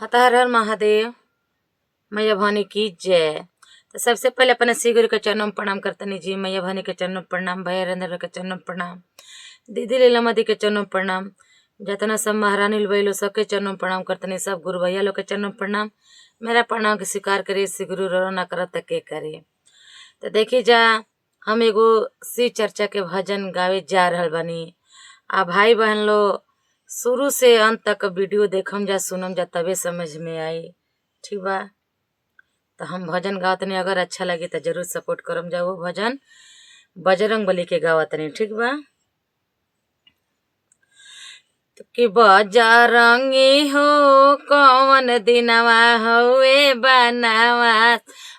हर हर महादेव। मैया भवानी की जय। तो सबसे पहले अपने श्री गुरु के चरणों में प्रणाम करतनी जी। मैया भवानी के चरणों में प्रणाम, भैया रंद्र के चरणों में प्रणाम, दीदी लीला मदी के चरणों में प्रणाम, जतना सब महारानी लो सबके चरणों में प्रणाम करतनी। सब गुरु भैया लोग के चरणों में प्रणाम। मेरा प्रणाम के स्वीकार करिए, श्री गुरु रो ना करत त के करे। तो देखी जा, हम एगो शिव चर्चा के भजन गावे जा रहल बानी। आ भाई बहन लोग शुरू से अंत तक वीडियो देखम जा, सुनम जा, तबे समझ में आई। ठीक बा। तो हम भजन गावतनी, अगर अच्छा लगे तो जरूर सपोर्ट करम जा। वो भजन बजरंग बली के गावतनी। ठीक बा। तो कि बजरंगी हो कौन दिनवा हवे बनावा,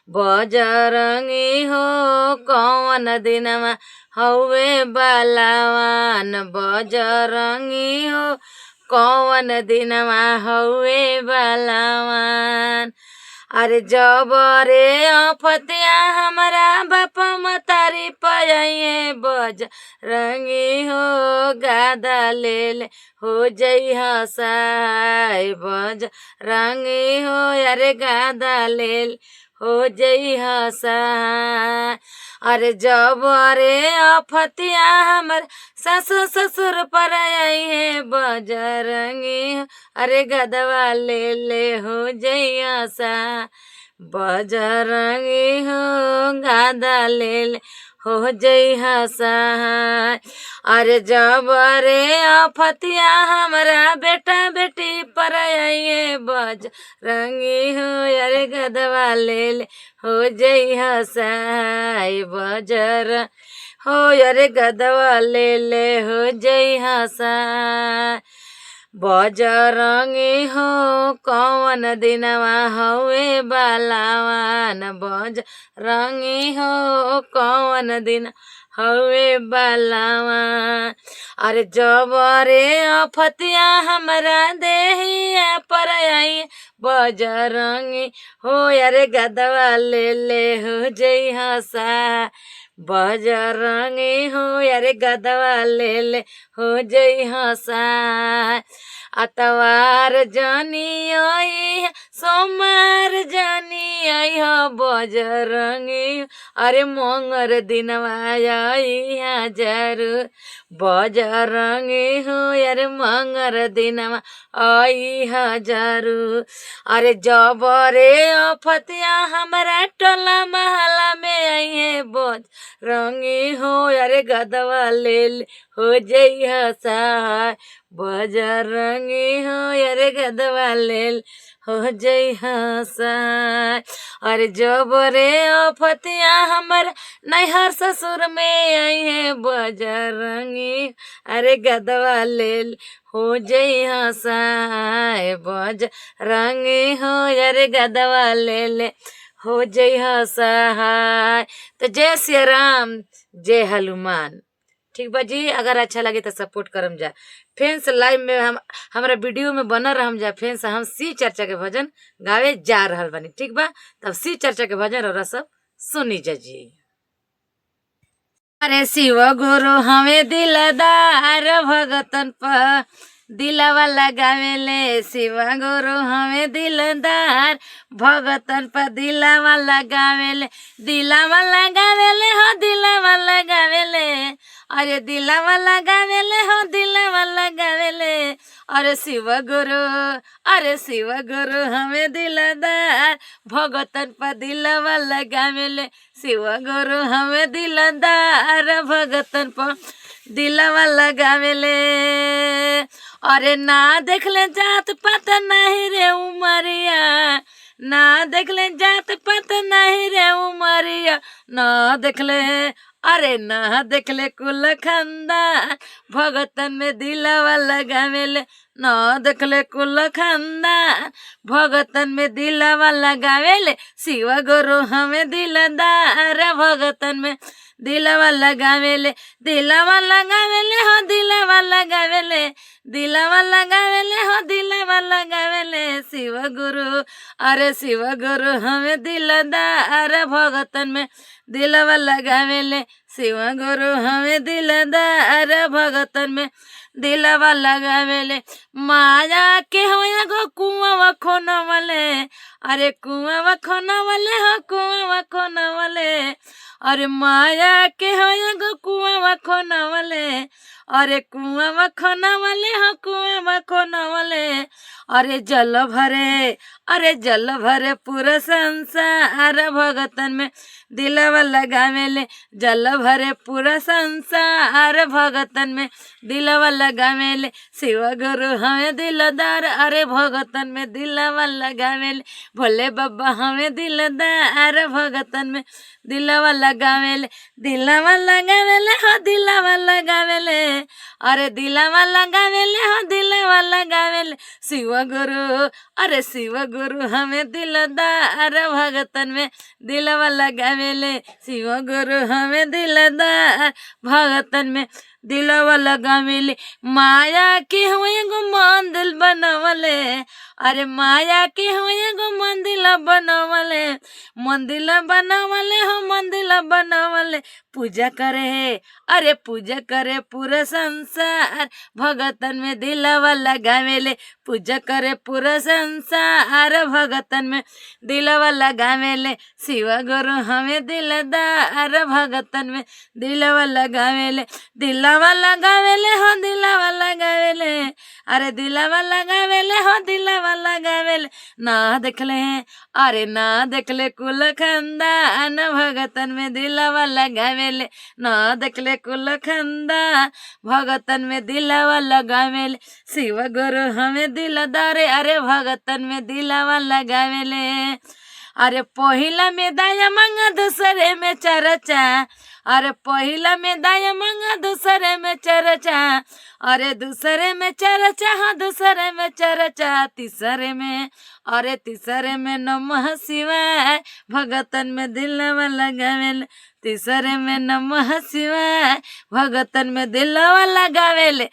बजरंगी हो कौन दिनवा हवे बलवान, बजरंगी हो कौन दिनवा हवे बलवान। अरे जबरे अफतिया हमारा बाप मतारी पये, बजरंगी हो गादा ले हो जई हसाय, बजरंगी हो अरे गादा ले हो जई हसाय। अरे जबरे अफतिया हमर ससुर ससुर पर आई है, बजरंगी अरे गदवा ले हो जई हसाय, बजरंगी हो गादा ले हो जई हसाय। अरे जबरे अफतिया हमरा बेटा बेटी पर आई है, बजरंगी हो अरे गदवा ले हो जई हसाय, बजर हो अरे गदवा ले हो जई हसाय। बजरंगी हो कौन दिनवा हवे बलवान, बजरंगी हो कौन दिन हवे बलवान। अरे जबरे अफतिया हमरा देहिया पर आई, बजरंगी हो अरे गदवा ले हो जई हसाय, बजरंगी हो अरे गदवा ले हो जई हसाय। अतवार जनी आई सोमवार जनी आई हो, बजरंगी अरे मंगर दिनवा आई जरूर, बजरंगी हो अरे मंगर दिनवा आई जरूर। अरे जबरे अफतिया हमारा टोला महला में आई है, बजरंगी हो अरे गदवा ले हो जई हसाय, बजरंगी हो अरे गदवा ले हो जई हसाय। अरे जबरे अफतिया हमर नैहर ससुर में आई है, बजरंगी अरे गदवा ले हो जई हसाय, बजरंगी हो अरे गदवा ले हो जई हसाय। तो जय श्री राम, जय हनुमान। ठीक बा जी। अगर अच्छा लगे तो सपोर्ट करम जा। फ्रेंड्स लाइव में हमारा वीडियो में बनल रहम जा। फ्रेंड्स हम शिव चर्चा के भजन गावे जा रहल बानी। ठीक बा। तब शिव चर्चा के भजन और सब सुनी जा जी। अरे शिव गुरु हमें दिलदार भगतन पर दिलवा लगावेले, शिव गुरु हमें दिलदार भगतन पर दिलवा लगावेले, दिलवा लगावेले हो दिलवा लगावेले, अरे दिलवा लगावेले हो दिलवा लगावेले। अरे शिव गुरु हमें दिलदार भगतन पर दिलवा लगावेले, शिव गुरु हमें दिलदार भगतन पर दिलवा लगावेले। अरे ना देखले जात पात नहीं रे उमरिया, ना देखले जात पात नहीं रे उमरिया, ना देखले अरे ना देखले कुल खानदान भगतन में दिलवा लगावेले, ना देखले कुल खानदान भगतन में दिलवा लगावेले, शिव गुरु हमें दिलदार भगतन में दिलवा लगावेले, दिलवा लगावेले हो दिलवा लगावेले, दिलवा लगावेले हो दिलवा लगावेले। शिव गुरु अरे शिव गुरु हमें दिलदार भगतन में दिलवा लगावेले, शिव गुरु हमें दिलदार भगतन में दिलवा लगावेले माया के होया गो कुआवा खोनवले अरे कुआवा खोनवले हो कुआवा खोनवले अरे माया के होया गो कुआवा खोनवले अरे कुआवा खोनवले हो कुआवा खोनवले अरे जल भरे पूरा संसार भगतन में दिलवा लगावेले जल भरे पूरा संसार भगतन में दिलवा लगावेले शिव गुरु हमें दिलदार अरे भगतन में दिलवा लगावेले भोले बाबा हमें दिलदार भगतन में दिलवा लगावेले हो दिलवा लगावेले अरे दिलवा लगावेले हो दिलवा लगावेले शिव गुरु हमें दिलदार भगतन में दिलवा लगावेले शिव गुरु हमें दिलदार भगतन में दिलवा लगावेले माया के हुए गो मंदिर बनवले अरे माया के हुए गो मंदिर बनवले हो मंदिर बनवले पूजा करे पूरा संसार भगतन में दिलवा लगावेले पूजा करे पूरा संसार भगतन में दिलवा लगावेले शिव गुरु हमें दिलदार भगतन में दिलवा लगावेले दिलवा लगावेले हो दिलवा लगावेले अरे दिलवा लगावेले हो दिलवा लगावेले ना देखले कुल खंदान भगतन में दिलवा लगावेले ना देखले कुल खंदान भगतन में दिलवा लगावेले शिव गुरु हमें दिलदारे अरे भगतन में दिलवा लगावेले अरे पहिला में दया मांगा दूसरे में चर्चा अरे पहिला में दया मांगा दूसरे में चर्चा अरे दूसरे में चर्चा हाँ दूसरे में चर्चा तीसरे में नमः शिवाय भगतन में दिलवा लगावेले तीसरे में नमः शिवाय भगतन में दिलवा लगावेले